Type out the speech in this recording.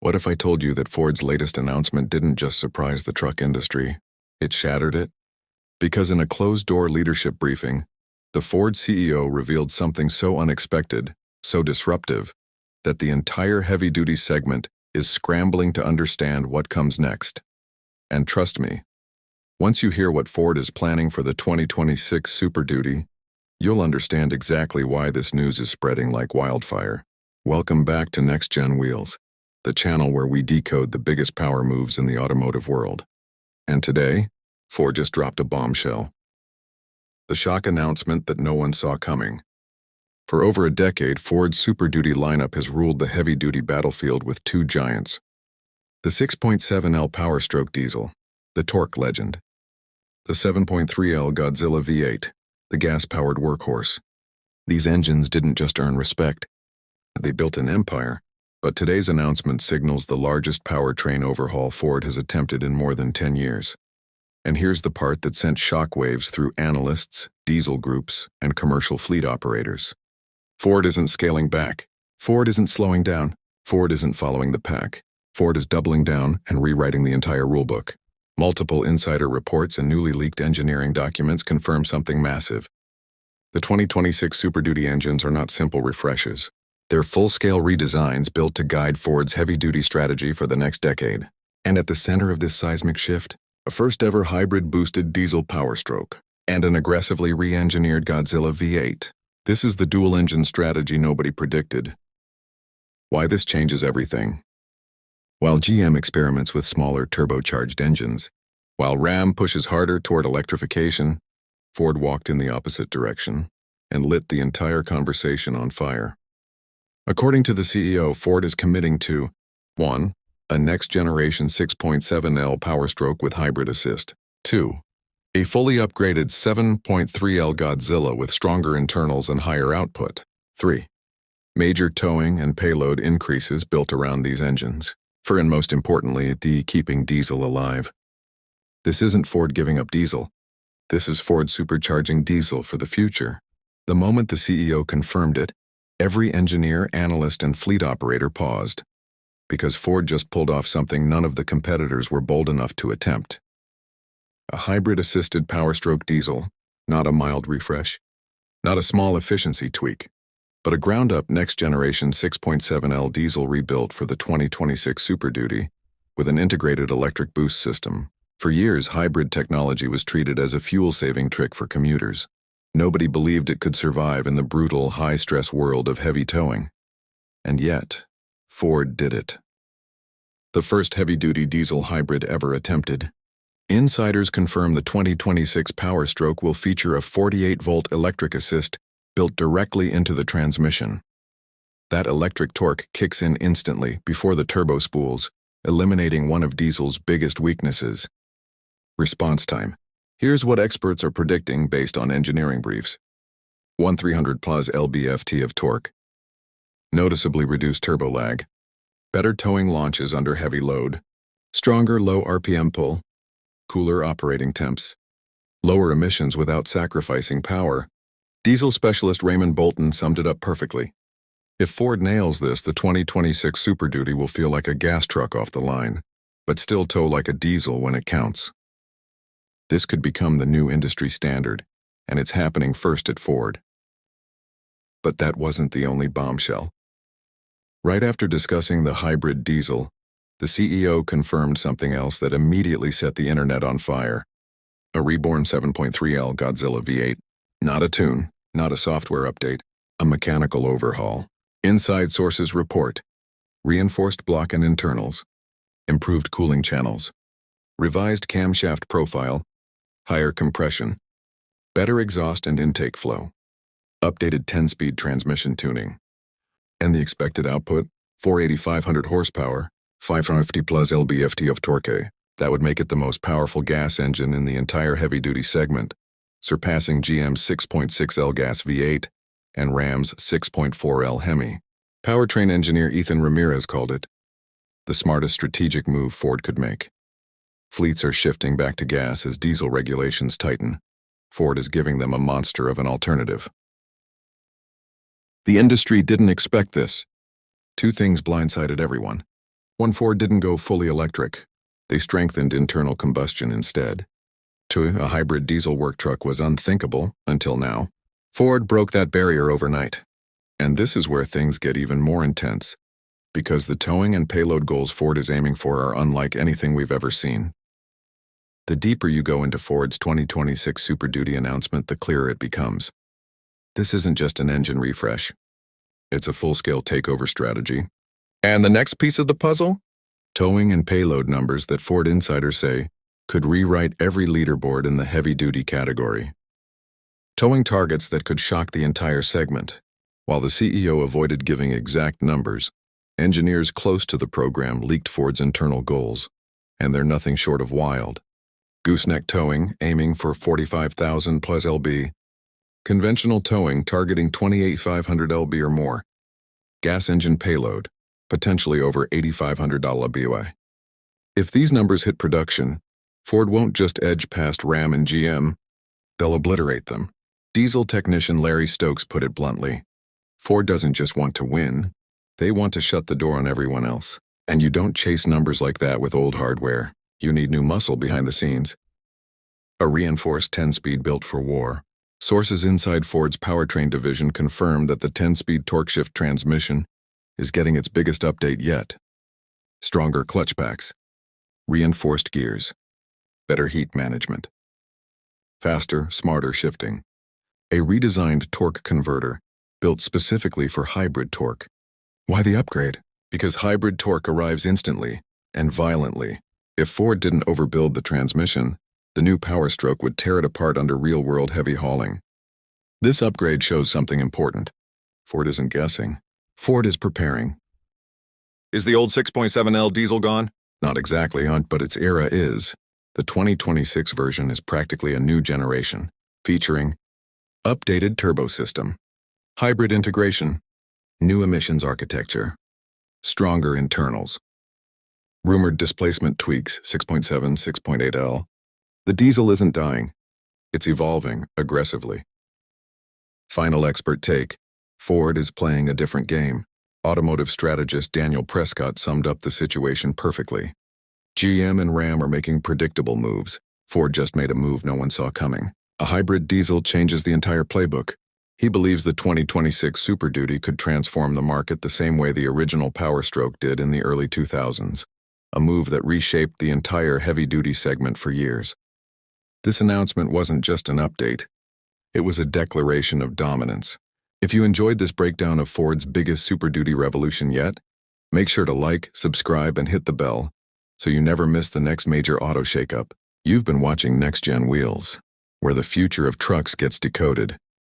What if I told you that Ford's latest announcement didn't just surprise the truck industry, it shattered it? Because in a closed-door leadership briefing, the Ford CEO revealed something so unexpected, so disruptive, that the entire heavy-duty segment is scrambling to understand what comes next. And trust me, once you hear what Ford is planning for the 2026 Super Duty, you'll understand exactly why this news is spreading like wildfire. Welcome back to NextGen Wheels, the channel where we decode the biggest power moves in the automotive world. And today, Ford just dropped a bombshell. The shock announcement that no one saw coming. For over a decade, Ford's Super Duty lineup has ruled the heavy-duty battlefield with two giants. The 6.7L Power-Stroke diesel, the torque legend. The 7.3L Godzilla V8, the gas-powered workhorse. These engines didn't just earn respect. They built an empire. But today's announcement signals the largest powertrain overhaul Ford has attempted in more than 10 years. And here's the part that sent shockwaves through analysts, diesel groups, and commercial fleet operators. Ford isn't scaling back. Ford isn't slowing down. Ford isn't following the pack. Ford is doubling down and rewriting the entire rulebook. Multiple insider reports and newly leaked engineering documents confirm something massive. The 2026 Super Duty engines are not simple refreshes. They're full-scale redesigns built to guide Ford's heavy-duty strategy for the next decade. And at the center of this seismic shift, a first-ever hybrid-boosted diesel power-stroke and an aggressively re-engineered Godzilla V8. This is the dual-engine strategy nobody predicted. Why this changes everything. While GM experiments with smaller turbocharged engines, while Ram pushes harder toward electrification, Ford walked in the opposite direction and lit the entire conversation on fire. According to the CEO, Ford is committing to 1. A next-generation 6.7L Power-Stroke with hybrid assist. 2. A fully upgraded 7.3L Godzilla with stronger internals and higher output. 3. Major towing and payload increases built around these engines. And most importantly, keeping diesel alive. This isn't Ford giving up diesel. This is Ford supercharging diesel for the future. The moment the CEO confirmed it, every engineer, analyst, and fleet operator paused, because Ford just pulled off something none of the competitors were bold enough to attempt. A hybrid-assisted power-stroke diesel, not a mild refresh, not a small efficiency tweak, but a ground-up next-generation 6.7L diesel rebuilt for the 2026 Super Duty with an integrated electric boost system. For years, hybrid technology was treated as a fuel-saving trick for commuters. Nobody believed it could survive in the brutal, high-stress world of heavy towing. And yet, Ford did it. The first heavy-duty diesel hybrid ever attempted. Insiders confirm the 2026 Power Stroke will feature a 48-volt electric assist built directly into the transmission. That electric torque kicks in instantly before the turbo spools, eliminating one of diesel's biggest weaknesses. Response time. Here's what experts are predicting based on engineering briefs. 1,300 plus lb-ft of torque. Noticeably reduced turbo lag. Better towing launches under heavy load. Stronger low RPM pull. Cooler operating temps. Lower emissions without sacrificing power. Diesel specialist Raymond Bolton summed it up perfectly. If Ford nails this, the 2026 Super Duty will feel like a gas truck off the line, but still tow like a diesel when it counts. This could become the new industry standard, and it's happening first at Ford. But that wasn't the only bombshell. Right after discussing the hybrid diesel, the CEO confirmed something else that immediately set the internet on fire. A Reborn 7.3L Godzilla V8. Not a tune, not a software update, a mechanical overhaul. Inside sources report. Reinforced block and internals. Improved cooling channels. Revised camshaft profile. Higher compression. Better exhaust and intake flow. Updated 10-speed transmission tuning. And the expected output? 480-500 horsepower, 550 plus lb-ft of torque. That would make it the most powerful gas engine in the entire heavy-duty segment, surpassing GM's 6.6L gas V8 and Ram's 6.4L Hemi. Powertrain engineer Ethan Ramirez called it the smartest strategic move Ford could make. Fleets are shifting back to gas as diesel regulations tighten. Ford is giving them a monster of an alternative. The industry didn't expect this. Two things blindsided everyone. When Ford didn't go fully electric, they strengthened internal combustion instead. A hybrid diesel work truck was unthinkable until now. Ford broke that barrier overnight. And this is where things get even more intense, because the towing and payload goals Ford is aiming for are unlike anything we've ever seen. The deeper you go into Ford's 2026 Super Duty announcement, the clearer it becomes. This isn't just an engine refresh. It's a full-scale takeover strategy. And the next piece of the puzzle? Towing and payload numbers that Ford insiders say could rewrite every leaderboard in the heavy-duty category. Towing targets that could shock the entire segment. While the CEO avoided giving exact numbers, engineers close to the program leaked Ford's internal goals, and they're nothing short of wild. Gooseneck towing, aiming for 45,000 plus lb. Conventional towing, targeting 28,500 lb or more. Gas engine payload, potentially over $8,500 BOI. If these numbers hit production, Ford won't just edge past Ram and GM, they'll obliterate them. Diesel technician Larry Stokes put it bluntly. Ford doesn't just want to win, they want to shut the door on everyone else. And you don't chase numbers like that with old hardware. You need new muscle behind the scenes. A reinforced 10-speed built for war. Sources inside Ford's powertrain division confirm that the 10-speed TorqShift transmission is getting its biggest update yet. Stronger clutch packs, reinforced gears, better heat management, faster, smarter shifting. A redesigned torque converter built specifically for hybrid torque. Why the upgrade? Because hybrid torque arrives instantly and violently. If Ford didn't overbuild the transmission, the new Power Stroke would tear it apart under real-world heavy hauling. This upgrade shows something important. Ford isn't guessing. Ford is preparing. Is the old 6.7L diesel gone? Not exactly, but its era is. The 2026 version is practically a new generation, featuring updated turbo system, hybrid integration, new emissions architecture, stronger internals, rumored displacement tweaks 6.7, 6.8L. The diesel isn't dying. It's evolving aggressively. Final expert take. Ford is playing a different game. Automotive strategist Daniel Prescott summed up the situation perfectly. GM and Ram are making predictable moves. Ford just made a move no one saw coming. A hybrid diesel changes the entire playbook. He believes the 2026 Super Duty could transform the market the same way the original Power Stroke did in the early 2000s. A move that reshaped the entire heavy-duty segment for years. This announcement wasn't just an update. It was a declaration of dominance. If you enjoyed this breakdown of Ford's biggest Super Duty revolution yet, make sure to like, subscribe, and hit the bell so you never miss the next major auto shakeup. You've been watching NextGen Wheels, where the future of trucks gets decoded.